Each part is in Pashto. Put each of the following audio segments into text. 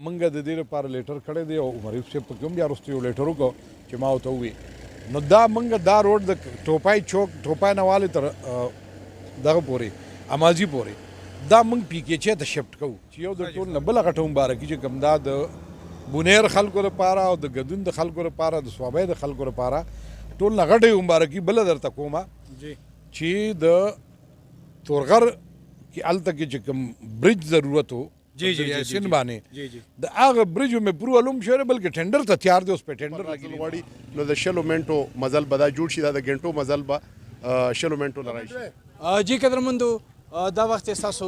منګه د دې لپاره لیټر کړی دی او عمر یوسف صاحب پکې هم بیا وروسته یو لیټر وکړو چې ما ورته وویل نو دا منګه دا روډ د ټوپای چوک ټوپای نه والې تر دغه پورې امازي پورې دا موږ پی کې چې ته شفټ کوو چې یو د ټول نه بله غټه مبارکي چې کوم دا د بونیر خلکو لپاره او د ګدون د خلکو لپاره د صوابۍ د خلکو لپاره ټول نه غټه مبارکي بله درته کومه چې د تورغر کې هلته کې چې کوم برج ضرورت و سن باندې د هغه برج مې پرو علوم شوی بلکې ټینډر ته تیار دی اوس په ټینډر غواړي نو د شلو منټو مزل به دا جوړ شي دا د ګنټو مزل به شلو منټو نه راشي جی قدرمندو دا وخت ستاسو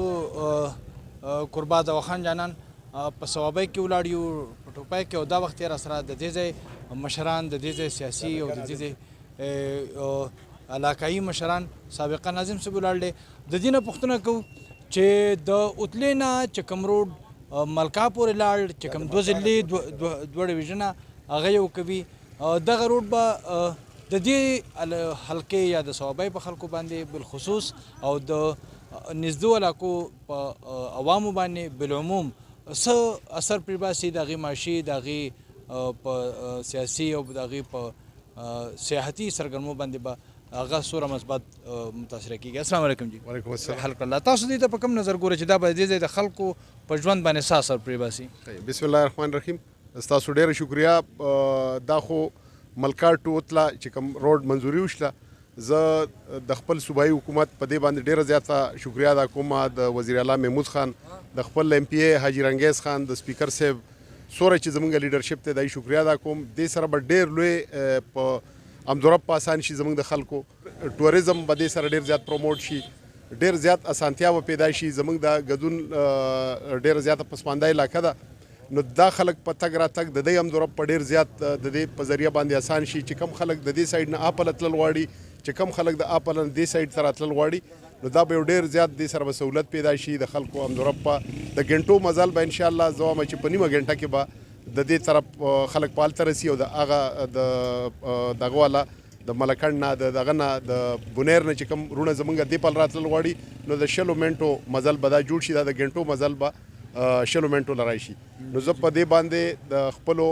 قربا د وخان جانان په ثوابۍ کې ولاړ یو په ټوپۍ کې او دا وخت یې راسره د دې ځای مشران د دې ځای سیاسي او د دې ځای علاقایي مشران سابقه ناظم صاحب ولاړ دی د دې نه پوښتنه کوو چې د اوتلې نه چې کوم روډ ملکا پورې لاړ چې کوم دوه ضلعې دوه ډویژنه هغه یې وکوي دغه روډ به د دې حلقې یا د ثوابۍ په خلکو باندې بالخصوص او د نږدې علاقو په عوامو باندې بالعموم څه اثر پرې باسي د هغې معاشي د هغې په سیاسي او د هغې په سیاحتي سرګرمو باندې به هغه سوره مثبت متاثره کیږي. السلام علیکم جی. وعلیکم السلام. حلق الله تاسو دې ته په کوم نظر ګورئ چې دا به دې ځای د خلکو په ژوند باندې څه اثر پرې باسي؟ بسم الله الرحمن الرحیم. ستاسو ډېره شکریا. دا خو ملکا ټو اوتله چې کوم روډ منظوري وشله زه د خپل صوبایي حکومت په دې باندې ډېره زیاته شکریا ادا کوم د وزیر اعلی محمود خان د خپل ایم پی ای حاجي رنګیز خان د سپیکر صاحب سوره چې زموږ لیډرشپ ته دای شکریا ادا کوم دې سره به ډېر لوی په امدورب په اسان شي زموږ د خلکو ټوریزم به دې سره ډېر زیات پروموټ شي ډېر زیات اسانتیا به پیدا شي زموږ د ګدون ډېر زیاته پسمانده علاقه ده نو دا خلک په تګ راتګ د دې امدورب په ډېر زیات د دې په ذریعه باندې اسان شي چې کم خلک د دې سایډ نه اپل تلل غواړي چې کم خلک د اپل نه دې سایډ ته راتلل غواړي نو دا به یو ډېر زیات دې سره به سهولت پیدا شي د خلکو امدورب په د ګنټو مزل به انشاءالله زه وایم چې په نیمه ګنټه کې به د دې طرف خلک په هلته رسي او د هغه دغه والا د ملکڼ نه دغه نه د بونیر نه چې کوم وروڼه زموږ دې پل راتلل غواړي نو د شلو منټو مزل به دا جوړ شي دا د ګنټو مزل به شلو منټو لرای شي نو زه په دې باندې د خپلو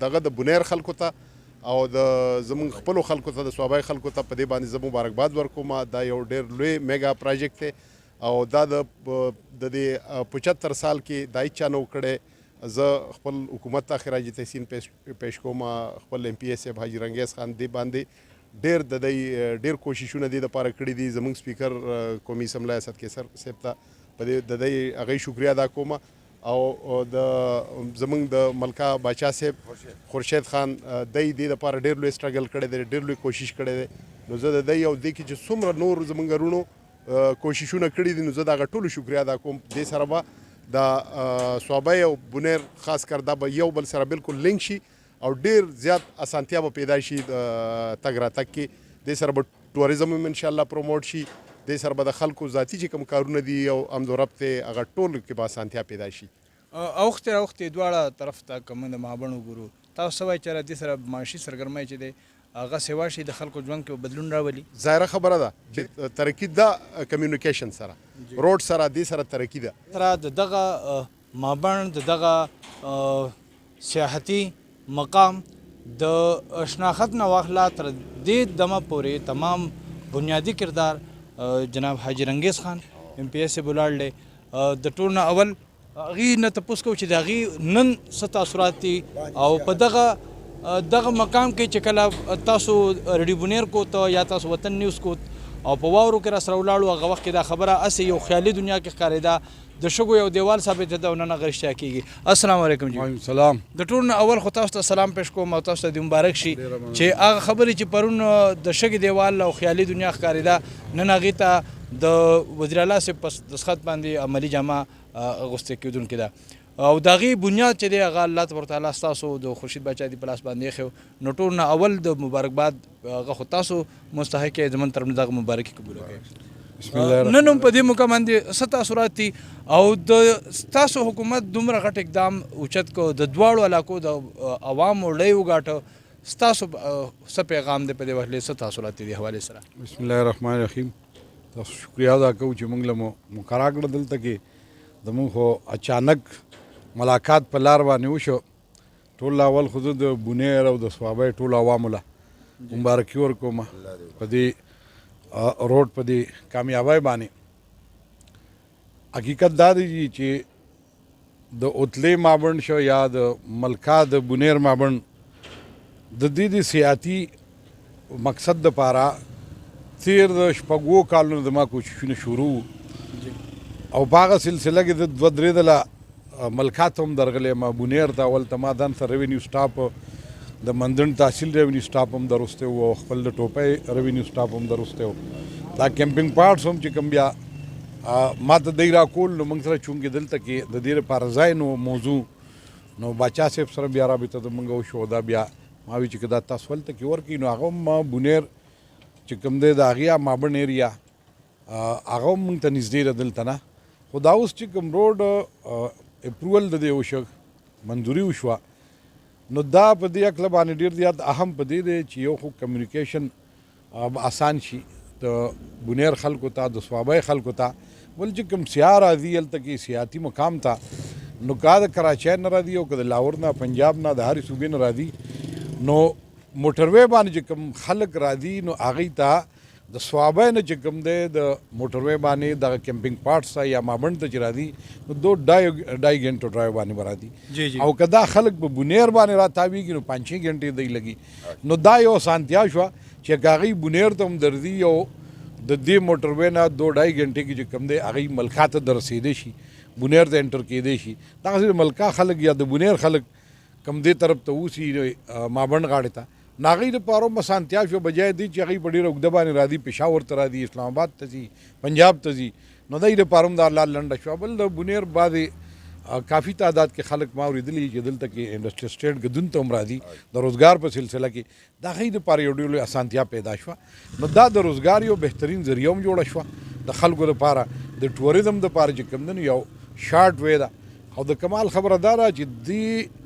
دغه د بونیر خلکو ته او د زموږ خپلو خلکو ته د صوابۍ خلکو ته په دې باندې زه مبارکباد ورکوم دا یو ډېر لوی میګا پروجیکټ دی او دا د دې 75 سال کې دا هیچا نه و کړی زه خپل حکومت ته خراج تحسین پیش کوم خپل ایم پی ای صاحب حاجي رنګیز خان دې باندې ډېر کوششونه دې دپاره کړي دي زموږ سپیکر قومي اسمبلی اسد کیسر صاحب ته په دې د دې هغې شکریا ادا کوم او د زموږ د ملکا باچا صاحب خورشید خان دی دې دپاره ډېر لوی سټرګل کړی دی ډېر لوی کوشش کړی دی نو زه د دی او دې کې چې څومره نور زموږ وروڼو کوششونه کړي دي نو زه د هغه ټولو شکریا ادا کوم دې سره به د صوابۍ او بونیر خاص کر دا به یو بل سره بالکل لینک شي او ډېر زیات اسانتیا به پیدا شي تګ راتګ کې دې سره به ټوریزم هم انشاءالله پروموټ شي دې سره به د خلکو ذاتي چې کوم کارونه دي او امدورب ته هغه ټول کې به اسانتیا پیدا شي. اوختې راوختې دواړه طرف ته که موږ د مابڼ وګورو تاسو څه وایي چې دې سره معاشي سرګرمۍ چې دی هغه سیوا شي د خلکو ژوند کې بدلون راولي؟ ظاهره خبره ده ترقي ده کمیونیکیشن سره روډ سره دې سره ترقي ده سره د دغه مابڼ د دغه سیاحتي مقام د شناخت نه واخله تر دې دمه پورې تمام بنیادي کردار جناب حاجي رنګیز خان ایم پی ایس ولاړ دی د ټول نه اول هغې نه تپوس کوو چې د هغې نن څه تاثرات دي او په دغه مقام کې چې کله تاسو ریډیو بونیر کو ته یا تاسو وطن نیوز کو او په واورو کې راسره ولاړو هغه وخت کې دا خبره هسې یو خیالي دنیا کې ښکارېده د شګو یو دیوال ثابت ده او نن هغه رښتیا کېږي. السلام علیکم جی. وعلیکم السلام. د ټول نه اول خو تاسو ته سلام پیش کوم او تاسو ته د مبارک شي چې هغه خبرې چې پرون د شګې دیوال او خیالي دنیا ښکارېده نن هغې ته د وزیر اعلی صاحب په دستخط باندې عملي جامه اغوستې کېدونکې ده او د هغې بنیاد چې دی هغه الله تبارک تعالی ستاسو د خورشید باچا دی په لاس باندې ایښی نو ټول نه اول د مبارکباد هغه خو تاسو مستحق یې زموږ طرف نه دغه مبارکي قبوله کړئ. نن هم په دې موقع باندې څه تاثرات دي او د ستاسو حکومت دومره غټ اقدام اوچت کو د دواړو علاقو د عوامو ړی وګاټه ستاسو څه پیغام دی په دې وهلې څه تاثرات دي دې حوالې سره؟ بسم الله الرحمن الرحیم. تاسو شکریا ادا کوو چې موږ له مقرره کړه دلته کې زموږ خو اچانک ملاقات په لار باندې وشو. ټول اول خو زه د بونیر او د صوابۍ ټولو عوامو له مبارکي ورکوم په دې روډ په دې کامیابۍ باندې. حقیقت دا دی چې د اوتلې مابند شو یا د ملکا د بونیر مابند د دې د سیاحتي مقصد دپاره تیر د شپږو کالونو زما کوششونه شروع او په هغه سلسله کې د دوه درې ځله ملکا ته هم درغلی ما بونیر ته اول ته ما ځان سره ریونیو سټاپ د مندن تحصیل ریونیو سټاپ هم درستی و او خپل د ټوپۍ ریونیو سټاپ هم درستی و. دا کیمپینګ پارټس هم چې کوم بیا ما ته دی راکول نو موږ سره چونکې دلته کې د دې لپاره ځای نو موضوع نو باچا صاحب سره بیا رابطه زموږ وشو. دا بیا ما وی چې که دا تاسو هلته کې ورکړي نو هغه هم بونیر چې کوم دی د هغې مابند ایریا هغه هم موږ ته نږدې ده دلته نه. خو دا اوس چې کوم روډ اپروول د دې وشو منظوري وشوه نو دا په دې هکله باندې ډېر زیات اهم په دې دی چې یو خو کمیونیکیشن آسان شي د بونیر خلکو ته د صوابۍ خلکو ته. بل چې کوم سیاح راځي هلته کې سیاحتي مقام ته نو کا د کراچۍ نه راځي او که د لاهور نه پنجاب نه د هرې صوبې نه راځي نو موټروی باندې چې کوم خلک راځي نو هغوی ته د صوابۍ نه چې کوم دی د موټروی باندې دغه کیمپینګ پارټس ته یا مابند ته چې راځي نو دو ډای ګنټو ډرایو باندې به راځي او که دا خلک په بونیر باندې راتاویږي نو 5-6 ګنټې دی لګي. نو دا یو اسانتیا شوه چې که هغوی بونیر ته هم درځي او د دې موټروی نه 2-2.5 غنټې کې چې کوم دی هغوی ملکا ته در رسېدی شي بونیر ته انټر کېدی شي. دغسې د ملکا خلک یا د بونیر خلک کوم دې طرف ته اوسي مابند غاړې ته نو هغوی دپاره هم اسانتیا شوه بجای دی چې هغوی په ډېره اوږده باندې راځي پېښور ته راځي اسلام آباد ته ځي پنجاب ته ځي نو دی دپاره هم دا لار لنډه شوه. بل د بونیر بعضې کافی تعداد کې خلک ما اورېدلي چې دلته کې انډسټریل اسټیټ ګدون ته هم راځي د روزګار په سلسله کې د هغوی دپاره یو ډېر لوی اسانتیا پیدا شوه. نو دا د روزګار یو بهترین ذریعه هم جوړه شوه د خلکو دپاره د ټوریزم دپاره چې کوم دی نو یو شارټ وی ده. او د کمال خبره دا ده چې دې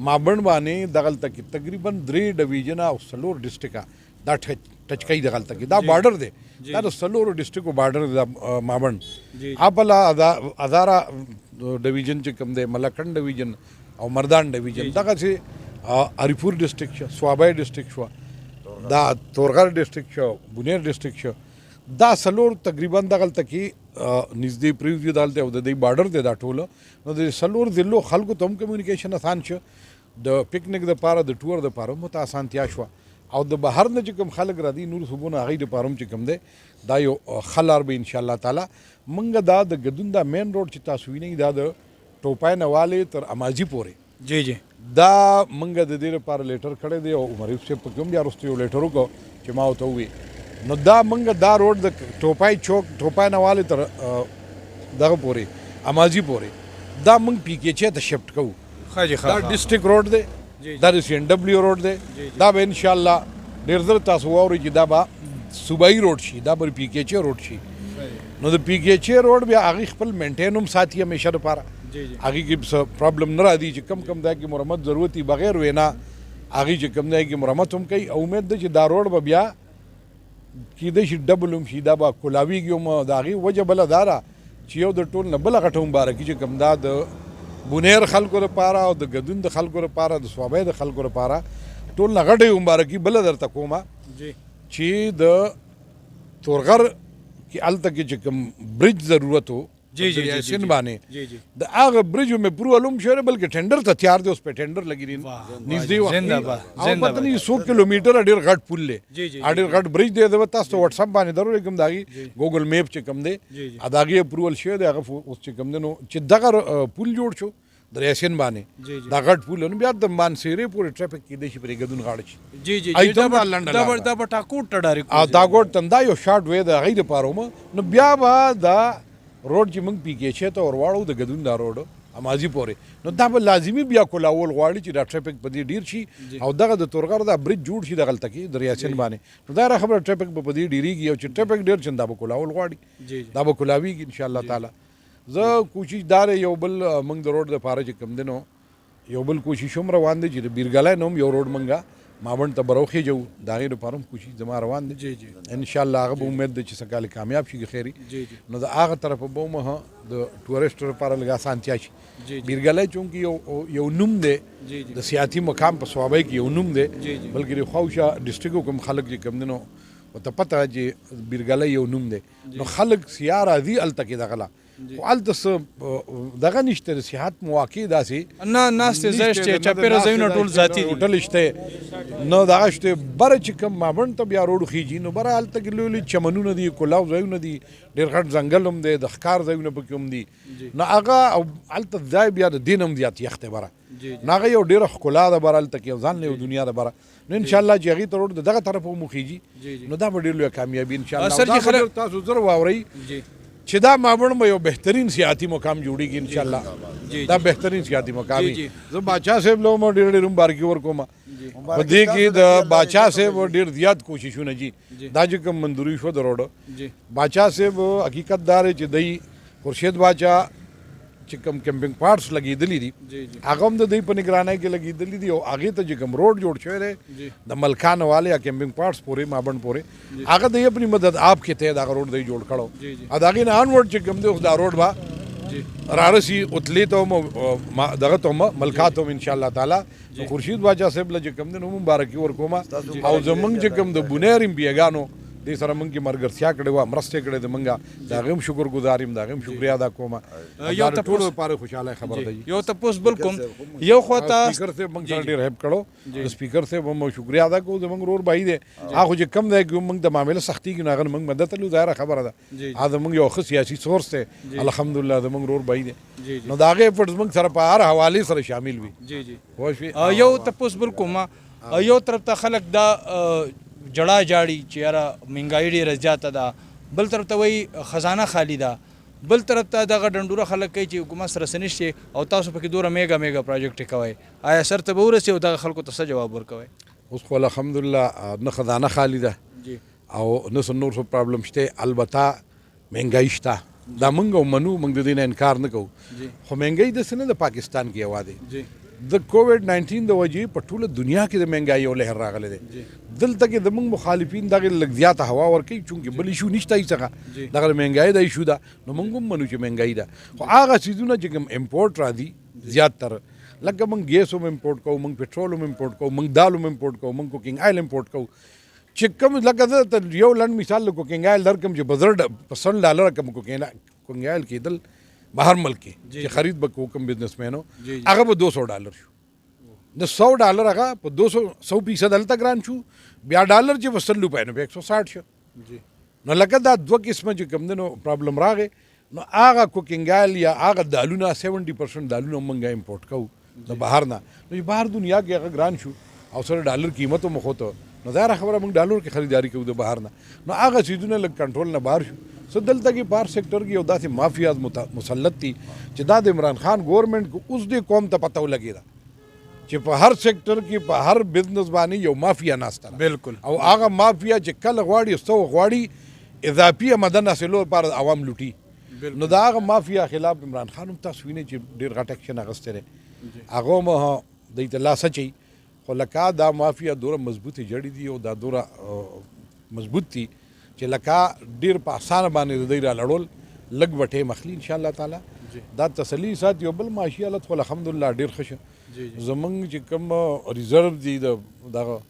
مابند باندې دغلته کې تقریبا 3 ډویژنه او 4 ډسټرکه دا ټچ کوي دغلته کې دا بارډر دی دا د 4 ډسټرکو بارډر دی مابند. اپلا ادارا ډویژن چې کوم دی ملکن ډویژن او مردان ډویژن دغسې اریپور ډسټرک شو صوابۍ ډسټرک شو دا تورغر ډسټرک شو بونیر ډسټرک شو دا 4 تقریبا دغلته کې نږدې پریوزي دالته او د دې بارډر دی دا ټوله نو د 4 ضلعو خلکو ته هم کمیونیکیشن آسان شو د پکنیک دپاره د ټور دپاره هم ورته اسانتیا شوه او د بهر نه چې کوم خلک راځي نور صوبونه هغوی دپاره هم چې کوم دی دا یو ښه لار به انشاءالله تعالی موږ دا د ګدون دا مین روډ چې تاسو وینئ دا د ټوپای نه والې تر اماجي پورې دا موږ د دې لپاره لیټر کړی دی او عمر یوسف صاحب پکې هم بیا وروسته یو لیټر وکړو چې ما ورته ووایي نو دا موږ دا روډ د ټوپای چوک ټوپای نه والې تر دغه پورې اماجي پورې دا موږ پی کې چی ته شفټ کوو. دا ډسټرک روډ دی دا د سی این ډبلیو روډ دی دا به انشاءالله ډېر زر تاسو واورئ چې دا به صوبایي روډ شي دا به پی کې چی روډ شي. نو د پی کې چی روډ بیا هغې خپل مینټین هم ساتي همیشه دپاره هغې کې څه پرابلم نه راځي چې کم کم ځای کې مرمت ضرورت وي بغیر وینا هغې چې کم ځای کې مرمت هم کوي او امید ده چې دا روډ به بیا کیدای شي ډبل هم شي دا به کولاویږي هم د هغې وجه بله دا ده چې یو د ټول نه بله غټه مبارکي چې کوم دا د بونیر خلکو لپاره او د ګدون د خلکو لپاره د صوابۍ د خلکو لپاره ټول نه غټه مبارکي بله درته کومه چې د تورغر کې هلته کې چې کوم برج ضرورت و یاسین باندې د هغه برج مې پروول هم شوی بلکې ټینډر ته تیار دی اوس پې ټینډر لګي دی نږدې او پته نه 100 کیلومیټر ډېر غټ پل دی ډېر غټ برج دی زه به تاسو ته وټساپ باندې درولېږم د هغې ګوګل میپ چې کوم دی د هغې اپروول شوی دی هغه اوس چې کوم دی نو چې دغه پل جوړ شو د یاسین باندې دا غټ پل نو بیا د مانسیرې پورې ټرافیک کېدی شي پرې ګدون غاړه شي دا به ټاکوټ ته ډایرکټ دا ګوټ تم دا یو شارټ وی د هغې دپاره هم نو بیا به دا روډ چې موږ پی کې چی ته ورواړو د ګدون دا روډ اماجي پورې نو دا به لازمي بیا کولاول غواړي چې دا ټرافیک په دې ډېر شي او دغه د تورغر دا برج جوړ شي دغلته کې د یاسین باندې نو دا خبره ټرافیک به په دې ډېرېږي او چې ټرافیک ډېر شي دا به کولاول غواړي دا به کولاویږي انشاءالله تعالی. زه کوشش دار یو بل موږ د روډ دپاره چې کوم دی نو یو بل کوشش هم روان دی چې د بیرګلی نه هم یو روډ موږ مابڼ ته به راوخېجو د هغې لپاره هم کوشش زما روان دی جی جی انشاءالله هغه به امید دی چې څه کال کامیاب شي خیري جی جی نو د هغه طرفه به هم د ټورسټو لپاره لږ اسانتیا شي جی جی بیرګلی چونکې یو نوم دی جی جی د سیاحتي مقام په صوابۍ کې یو نوم دی جی جی بلکې د خواوشا ډسټرکټو کوم خلک چې کوم دي نو ورته پته چې بیرګلی یو نوم دی نو خلک سیاه راځي هلته کې دغه لا خو هلته څه دغه نشته د سیاحت مواقع داسې نه ناستې ځای شته چاپېره ځایونه ټول ذاتي دي هوټل شته نو دغه شته بره چې کوم مابڼ ته بیا روډ خیږي نو بره هلته کې لوی لوی چمنونه دي کلاو ځایونه دي ډېر غټ ځنګل هم دی د ښکار ځایونه پکې هم دي نو هغه او هلته ځای بیا د دین هم زیات یخ دی بره نو هغه یو ډېره ښکلا ده بره هلته کې یو ځان یو دنیا ده بره نو انشاءالله چې هغې ته روډ دغه طرف هم وخیږي نو دا به ډېر لویه کامیابي انشاءالله سر جي خلک تاسو زر واورئ جی چې دا مابڼ به یو بهترین سیاحتي مقام جوړیږي انشاءالله دا بهترین سیاحتي مقام جی. زه باچا صاحب له هم ډېر ډېر مبارکي ورکوم په دې کې د باچا صاحب ډېر زیات کوششونه جي دا چې کوم منظوري شو د روډ جی باچا صاحب حقیقت دار چې دی خورشید باچا چې کوم کیمپینګ پارټس لګېدلي دي جی جی هغه هم د دوی په نگرانۍ کې لګېدلي دي او هغې ته چې کوم روډ جوړ شوی دی جی د ملکان والے یا کیمپینګ پارټس پورې مابڼ پورې هغه د اپنی مدد آپ کې ته دغه روډ دی جوړ کړو جی جی ا دغې نه انورډ چې کوم دی اوس دا روډ به جی رارسی اتلی ته هم دغه ته هم ملکات هم انشاءالله تعالی خورشید باچا صاحب له چې کوم دی نو مبارکي ورکوم او زمونږ چې کوم د بونیر بیګانو دې سره مونږ کې مرګرتیا کړې وه مرستې کړې د مونږه د هغې هم شکر ګزار یم د هغې هم شکریا ادا کوم یو دا د ټولو لپاره خوشحاله خبره ده یو تپوس بل کوم یو خوا ته سپیکر صاحب موږ سره ډېر هیلپ کړو د سپیکر صاحب هم شکریا ادا کوو زموږ ورور بھائی دی هغه خو چې کم دی که موږ د معامله سختي کې نو هغه نه موږ مدد تلو ظاهره خبره ده هغه زموږ یو ښه سیاسي سورس دی الحمدلله زموږ ورور بھائی دی نو د هغې ایفرټس موږ سره په هر حوالې سره شامل وي جی جی پوه شوې یو تپوس بل کوم یو طرف ته خلک دا جړه جاړي چې یاره مهنګایي ډېره زیاته ده بل طرف ته وایي خزانه خالي ده بل طرف ته دغه ډنډوره خلک کوي چې حکومت سره څه نشته او تاسو پکې دوره میګا میګا پروجیکټ کوئ آیا سر ته به ورسي او دغه خلکو ته څه جواب ورکوئ اوس خو الحمدلله نه خزانه خالي ده جی او نه څه نور څه پرابلم شته البته مهنګایي شته دا موږ منو موږ د دې نه انکار نه کوو خو مهنګایي داسې نه د پاکستان کې هوا دی جی د کووډ 19 د وجې په ټوله دنیا کې د مهنګایي یو لهر راغلی دی دلته کې زموږ مخالفین دغې لږ زیاته هوا ورکوي چونکې بل ایشو نشته هېڅ څخه دغه مهنګایي د ایشو ده نو موږ هم منو چې مهنګایي ده خو هغه څیزونه چې کوم امپورټ راځي زیاتره لکه موږ ګیس هم امپورټ کوو موږ پټرول هم امپورټ کوو موږ دال هم امپورټ کوو موږ کوکینګ آیل امپورټ کوو چې کوم لکه زه ته یو لنډ مثال د کوکینګ آیل درکړم چې په $100 کوم کوکینګ آیل کېدل بهر ملک کې چې خرید به کوو کوم بزنسمینو هغه به $200 شو د $100 هغه په 100% هلته ګران شو بیا ډالر چې په 100 روپۍ نو په 160 شو نو لکه دا دوه قسمه چې کوم دی نو پرابلم راغې نو هغه کوکینګ آیل یا هغه دالونه 70% دالونه موږ امپورټ کوو د بهر نه نو چې بهر دنیا کې هغه ګران شو او سره ډالر قیمت هم وخوته نو ظاهره خبره موږ ډالر کې خریداري کوو د بهر نه نو هغه څیزونه لږ کنټرول نه بهر شو سو دلته کې په هر سیکټر کې یو داسې مافیاز مسلط دي چې دا د عمران خان ګورنمنټ کو اوس دې قوم ته پته ولګي ده چې په هر سیکټر کې په هر بزنس باندې یو مافیا ناسته ده بالکل او هغه مافیا چې کله غواړي څو غواړي اضافي آمدن حاصلولو لپاره عوام لوټي نو دا هغه مافیا خلاف عمران خان هم تاسو وینئ چې ډېر غټ اکشن اخیستی دی هغه هم دوی ته لاس اچوي خو لکه دا مافیا دوره مضبوطې جړې دي او دا دوره مضبوط دي چې لکه ډېر په اسانه باندې د دوی را لړول لږ به ټیم اخلي انشاءالله تعالی دا تسلي ساتي یو بل معاشي حالت خو الحمدلله ډېر ښه شه زمونږ چې کوم ریزرو دي دغه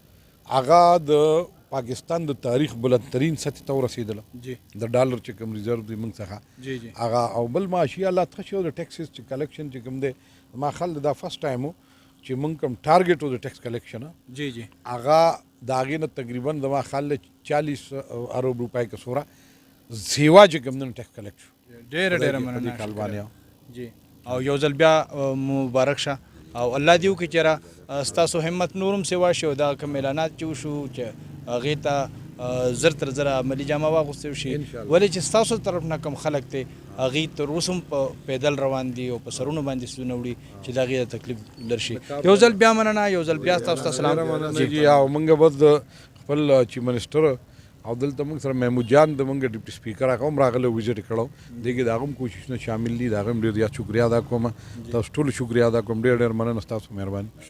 هغه د پاکستان د تاریخ بلندترین سطح ته ورسېدله د ډالر چې کوم ریزرو دی موږ څخه هغه او بل معاشي حالات ښه شو د ټیکسز چې کلیکشن چې کوم دی ما خیال دا فرسټ ټایم و چې موږ کوم ټارګېټ و د ټیکس کلیکشن جی جی هغه د هغې نه تقریبا زما خیال 40 ارب روپۍ که سوره سیوا چې کوم دی نو ټیکس کلیکټ شو ډېره مننه کال باندې جی او یو ځل بیا مبارک شه او الله دې وکړي چې را ستاسو همت نورم سیوا شي او دا کوم اعلانات چې وشو چې هغې ته زر تر زره عملي جامه واغوستل شي ولې چې ستاسو طرف نه کوم خلک دی هغې تر اوسه هم په پیدل روان دي او په سرونو باندې سونه وړي چې د هغې د تکلیف لر شي یو ځل بیا مننه یو ځل بیا ستاسو ته سلام جی او موږ بس د خپل چیف منسټر او دلته موږ سره محمود جان د موږ ډیپټي سپیکر هغه هم راغلی وزټ کړو دې کې د هغه هم کوششونه شامل دي د هغه هم ډېر زیات شکریا ادا کوم تاسو ټول شکریا ادا کوم ډېر مننه ستاسو مهرباني